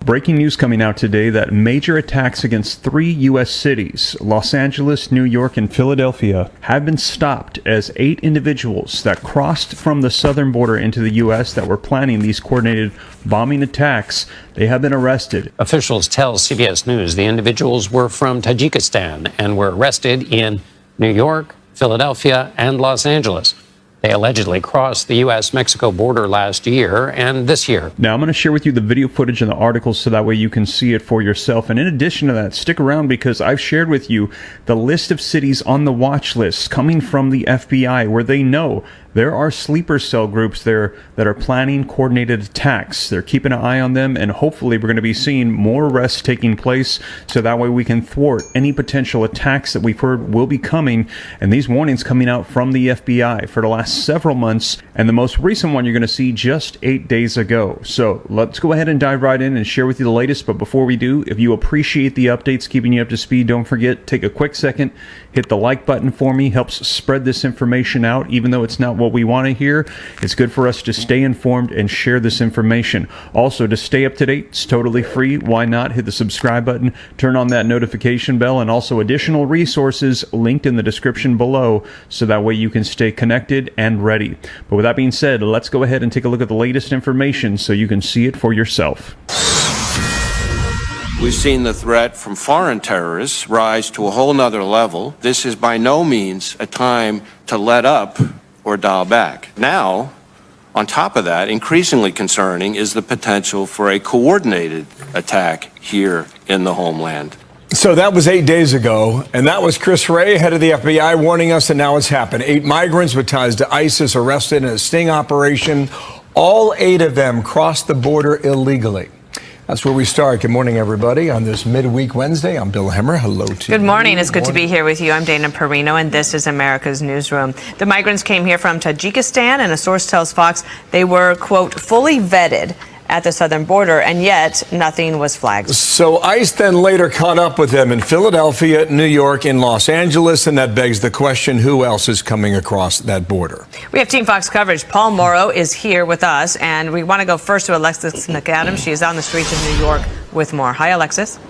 Breaking news coming out today that major attacks against 3 U.S. cities, Los Angeles, New York, and Philadelphia, have been stopped as 8 individuals that crossed from the southern border into the U.S. that were planning these coordinated bombing attacks, they have been arrested. Officials tell CBS News the individuals were from Tajikistan and were arrested in New York, Philadelphia, and Los Angeles. They allegedly crossed the U.S.-Mexico border last year and this year. Now, I'm going to share with you the video footage and the articles so that way you can see it for yourself. And in addition to that, stick around because I've shared with you the list of cities on the watch list coming from the FBI where they know there are sleeper cell groups there that are planning coordinated attacks. They're keeping an eye on them, and hopefully we're going to be seeing more arrests taking place so that way we can thwart any potential attacks that we've heard will be coming. And these warnings coming out from the FBI for the last several months, and the most recent one you're going to see just 8 days ago. So let's go ahead and dive right in and share with you the latest. But before we do, if you appreciate the updates keeping you up to speed, don't forget, take a quick second, hit the like button for me. Helps spread this information out. Even though it's not what we want to hear, it's good for us to stay informed and share this information. Also, to stay up to date, it's totally free. Why not hit the subscribe button, turn on that notification bell, and also additional resources linked in the description below so that way you can stay connected and ready. But with that being said, let's go ahead and take a look at the latest information so you can see it for yourself. We've seen the threat from foreign terrorists rise to a whole nother level. This is by no means a time to let up or dial back. Now, on top of that, increasingly concerning is the potential for a coordinated attack here in the homeland. So that was 8 days ago, and that was Chris Wray, head of the FBI, warning us, and now it's happened. 8 migrants with ties to ISIS arrested in a sting operation. All 8 of them crossed the border illegally. That's where we start. Good morning, everybody. On this midweek Wednesday, I'm Bill Hemmer. Hello to you. Good morning. It's good to be here with you. I'm Dana Perino, and this is America's Newsroom. The migrants came here from Tajikistan, and a source tells Fox they were, quote, fully vetted at the southern border, and yet nothing was flagged. So ICE then later caught up with them in Philadelphia, New York, and Los Angeles, and that begs the question, who else is coming across that border? We have Team Fox coverage. Paul Morrow is here with us, and we want to go first to Alexis McAdams. She is on the streets of New York with more. Hi, Alexis.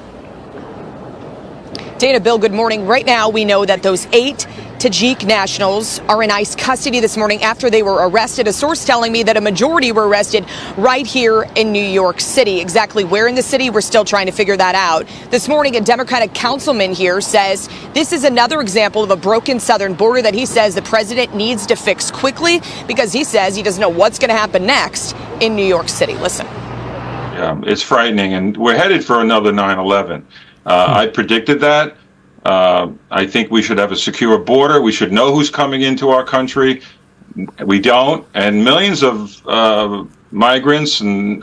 Dana, Bill, good morning. Right now, we know that those 8 Tajik nationals are in ICE custody this morning after they were arrested. A source telling me that a majority were arrested right here in New York City. Exactly where in the city, we're still trying to figure that out. This morning, a Democratic councilman here says this is another example of a broken southern border that he says the president needs to fix quickly because he says he doesn't know what's going to happen next in New York City. Listen. Yeah, it's frightening, and we're headed for another 9/11. I predicted that. I think we should have a secure border. We should know who's coming into our country. We don't. And millions of migrants and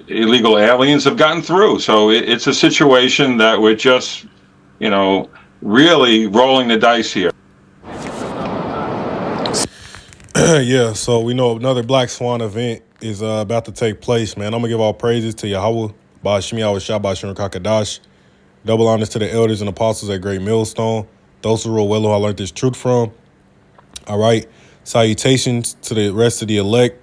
illegal aliens have gotten through. So it's a situation that we're just, really rolling the dice here. Yeah, so we know another Black Swan event is about to take place, man. I'm going to give all praises to Yahweh, Ba'ashim Yahweh Shah, Ba'ashim Kakadash. Double honors to the elders and apostles at Great Millstone. Those who rule well who I learned this truth from. All right. Salutations to the rest of the elect.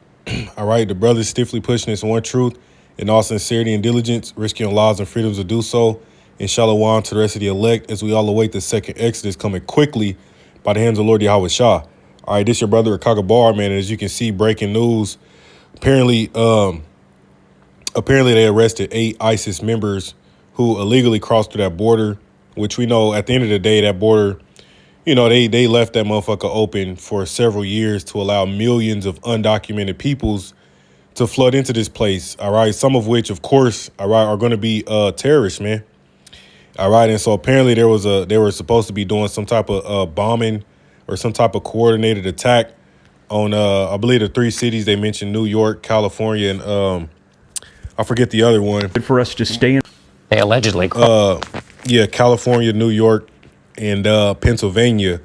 All right. The brothers stiffly pushing this one truth in all sincerity and diligence, risking lives and freedoms to do so. And shalom to the rest of the elect as we all await the second Exodus coming quickly by the hands of Lord Yahweh Shah. All right. This your brother, Rakaga Bar, man. And as you can see, breaking news. Apparently they arrested 8 ISIS members who illegally crossed through that border, which we know at the end of the day, that border, they left that motherfucker open for several years to allow millions of undocumented peoples to flood into this place. All right. Some of which, of course, all right, are going to be terrorists, man. All right. And so apparently they were supposed to be doing some type of bombing or some type of coordinated attack on, I believe, the 3 cities they mentioned, New York, California, and I forget the other one. Good for us to stay in. They allegedly California, New York, and Pennsylvania.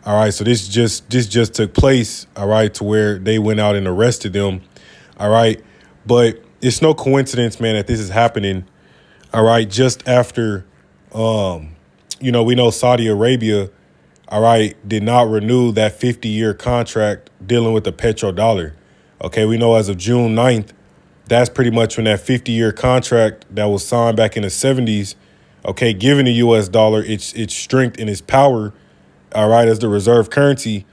All right, so this just took place, all right, to where they went out and arrested them. All right, but it's no coincidence, man, that this is happening. All right, just after we know Saudi Arabia, all right, did not renew that 50-year contract dealing with the petrodollar. Okay, we know as of June 9th, that's pretty much when that 50-year contract that was signed back in the 70s, okay, giving the U.S. dollar its strength and its power, all right, as the reserve currency.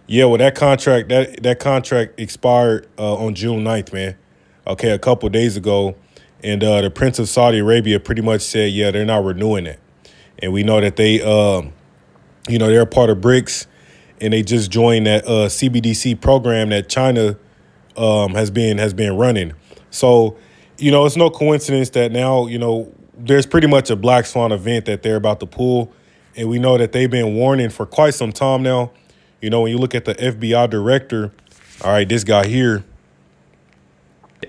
Yeah, well, that contract expired on June 9th, man. Okay, a couple of days ago. And the Prince of Saudi Arabia pretty much said, yeah, they're not renewing it. And we know that they, they're a part of BRICS, and they just joined that CBDC program that China has been running. So, it's no coincidence that now, there's pretty much a black swan event that they're about to pull. And we know that they've been warning for quite some time now. When you look at the FBI director, all right, this guy here.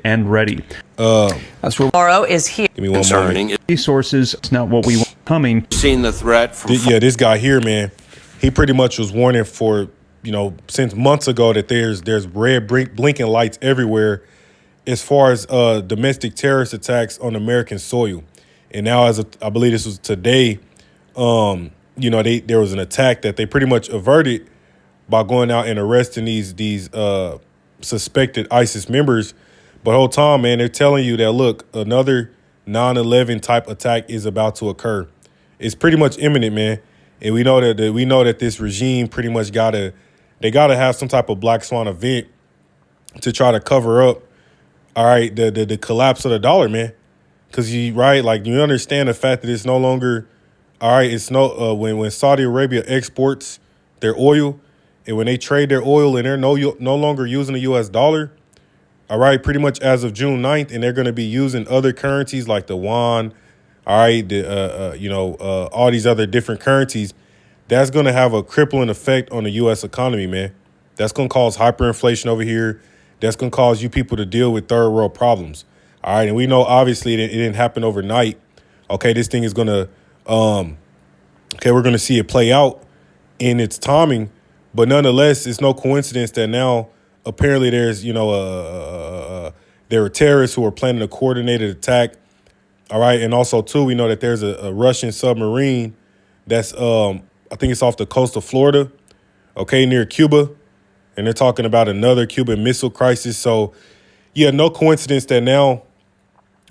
And ready. That's what Tomorrow is here. Give me one Concerning. moment. Resources, it's not what we want coming. Seen the threat from This guy here, man, he pretty much was warning for, since months ago that there's red blinking lights everywhere as far as domestic terrorist attacks on American soil. And now, I believe this was today, there was an attack that they pretty much averted by going out and arresting these suspected ISIS members. But whole time, man, they're telling you that, look, another 9/11 type attack is about to occur. It's pretty much imminent, man. And we know that this regime pretty much gotta have some type of black swan event to try to cover up, all right, the collapse of the dollar, man. Because you understand the fact that it's no longer, all right, it's no when Saudi Arabia exports their oil, and when they trade their oil and they're no longer using the U.S. dollar, all right, pretty much as of June 9th, and they're going to be using other currencies like the Swan, all right, all these other different currencies. That's going to have a crippling effect on the U.S. economy, man. That's going to cause hyperinflation over here. That's going to cause you people to deal with third world problems. All right, and we know obviously it didn't happen overnight. Okay, this thing is going to, we're going to see it play out in its timing. But nonetheless, it's no coincidence that now apparently there's, there are terrorists who are planning a coordinated attack. All right. And also, too, we know that there's a Russian submarine that's I think it's off the coast of Florida, okay, near Cuba. And they're talking about another Cuban Missile Crisis. So, yeah, no coincidence that now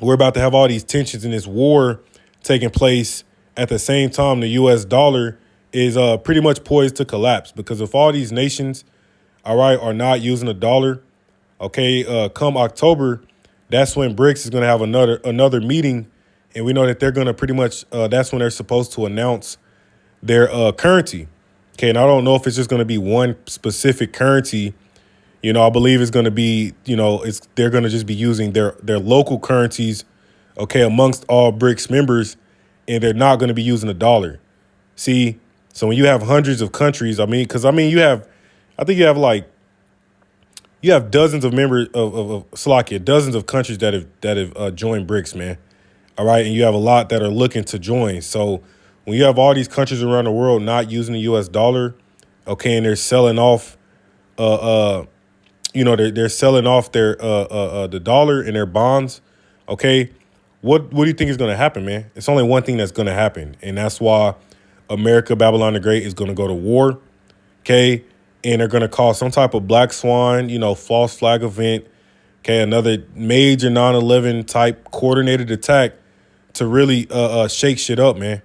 we're about to have all these tensions in this war taking place at the same time the U.S. dollar is pretty much poised to collapse. Because if all these nations, all right, are not using the dollar, okay, come October, that's when BRICS is going to have another meeting. And we know that they're going to pretty much, that's when they're supposed to announce their currency. Okay, and I don't know if it's just going to be one specific currency. I believe it's going to be, they're going to just be using their local currencies, okay, amongst all BRICS members, and they're not going to be using the dollar. See, so when you have hundreds of countries, you have dozens of members of Slovakia, dozens of countries that have joined BRICS, man. All right, and you have a lot that are looking to join. So when you have all these countries around the world not using the U.S. dollar, okay, and they're selling off, they're selling off their the dollar and their bonds, okay. What do you think is going to happen, man? It's only one thing that's going to happen, and that's why America, Babylon the Great, is going to go to war, okay? And they're going to cause some type of black swan, false flag event, okay? Another major 9/11 type coordinated attack to really shake shit up, man.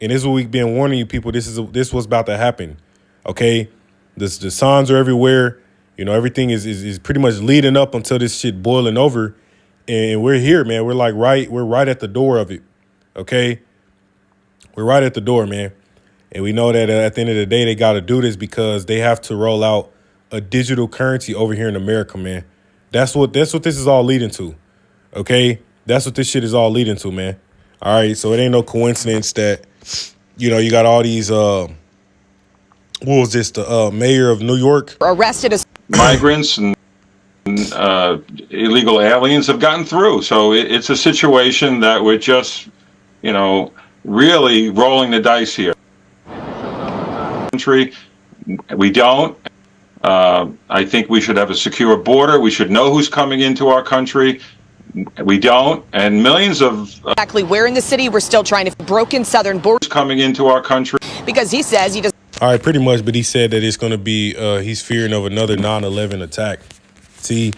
And this is what we've been warning you people. This was about to happen, okay? The signs are everywhere. Everything is pretty much leading up until this shit boiling over. And we're here, man. We're right at the door of it, okay? We're right at the door, man. And we know that at the end of the day, they got to do this because they have to roll out a digital currency over here in America, man. That's what this is all leading to, okay? That's what this shit is all leading to, man. All right, so it ain't no coincidence that, you got all these, what was this, the mayor of New York? Arrested as Migrants and illegal aliens have gotten through. So it's a situation that we're just, really rolling the dice here. Country, we don't. I think we should have a secure border. We should know who's coming into our country. We don't. And millions of exactly where in the city we're still trying to broken southern border coming into our country. Because he says he does. All right, pretty much. But he said that it's going to be he's fearing of another 9/11 attack. See,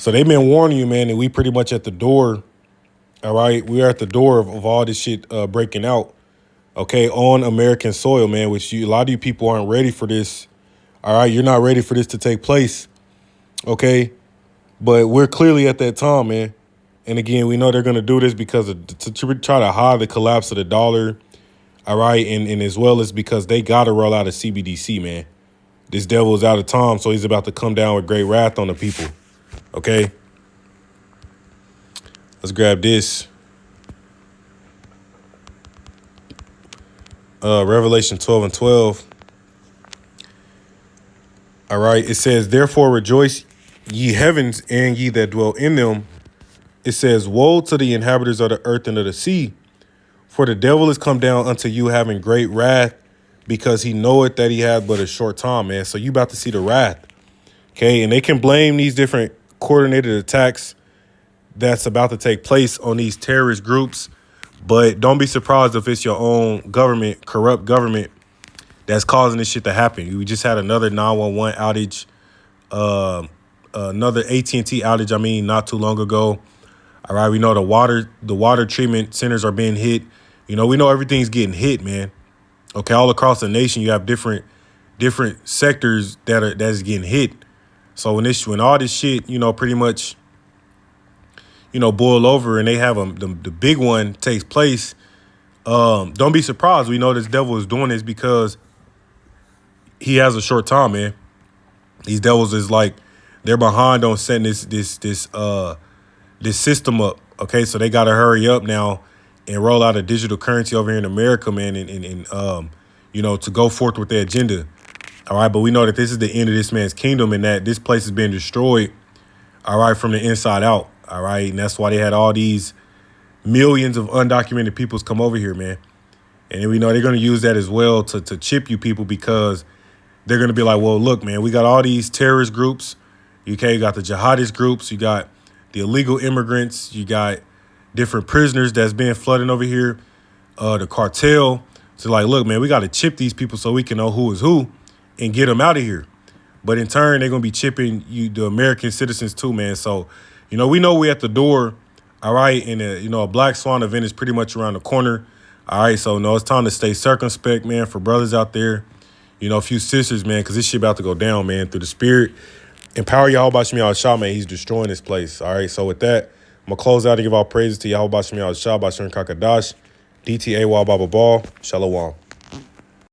So they've been warning you, man, that we pretty much at the door. All right, we are at the door of all this shit breaking out. Okay, on American soil, man. Which a lot of you people aren't ready for this. All right, you're not ready for this to take place. Okay, but we're clearly at that time, man. And again, we know they're going to do this because to try to hide the collapse of the dollar. All right, and as well as because they got to roll out a CBDC, man. This devil is out of time, so he's about to come down with great wrath on the people. Okay, let's grab this. Revelation 12:12. All right, it says, therefore rejoice, ye heavens, and ye that dwell in them. It says, woe to the inhabitants of the earth and of the sea, for the devil is come down unto you having great wrath, because he knoweth that he hath but a short time, man. So you about to see the wrath. Okay, and they can blame these different coordinated attacks that's about to take place on these terrorist groups, but don't be surprised if it's your own government, corrupt government, that's causing this shit to happen. We just had another 911 outage, another AT&T outage, not too long ago. All right, we know the water treatment centers are being hit. We know everything's getting hit, man. Okay, all across the nation, you have different sectors that's getting hit. So when all this shit, pretty much, boil over and they have the big one takes place, don't be surprised. We know this devil is doing this because he has a short time, man. These devils is like, they're behind on setting this system up. Okay, so they got to hurry up now and roll out a digital currency over here in America, man, and to go forth with their agenda. All right, but we know that this is the end of this man's kingdom and that this place is being destroyed, all right, from the inside out, all right? And that's why they had all these millions of undocumented peoples come over here, man. And we know they're going to use that as well to chip you people, because they're going to be like, well, look, man, we got all these terrorist groups. Okay, you got the jihadist groups. You got the illegal immigrants. You got different prisoners that's being flooding over here. The cartel. So like, look, man, we got to chip these people so we can know who is who and get them out of here. But in turn, they're going to be chipping the American citizens too, man. So, we know we're at the door. All right. And, a Black Swan event is pretty much around the corner. All right. So, no, it's time to stay circumspect, man, for brothers out there. A few sisters, man, because this shit about to go down, man, through the spirit. Empower Yahweh Shemi Shah, man. He's destroying this place. All right. So with that, I'm going to close out and give all praises to Yahweh Shemi Shah, Bashir Kakadash, DTA Baba Ball. Shalom.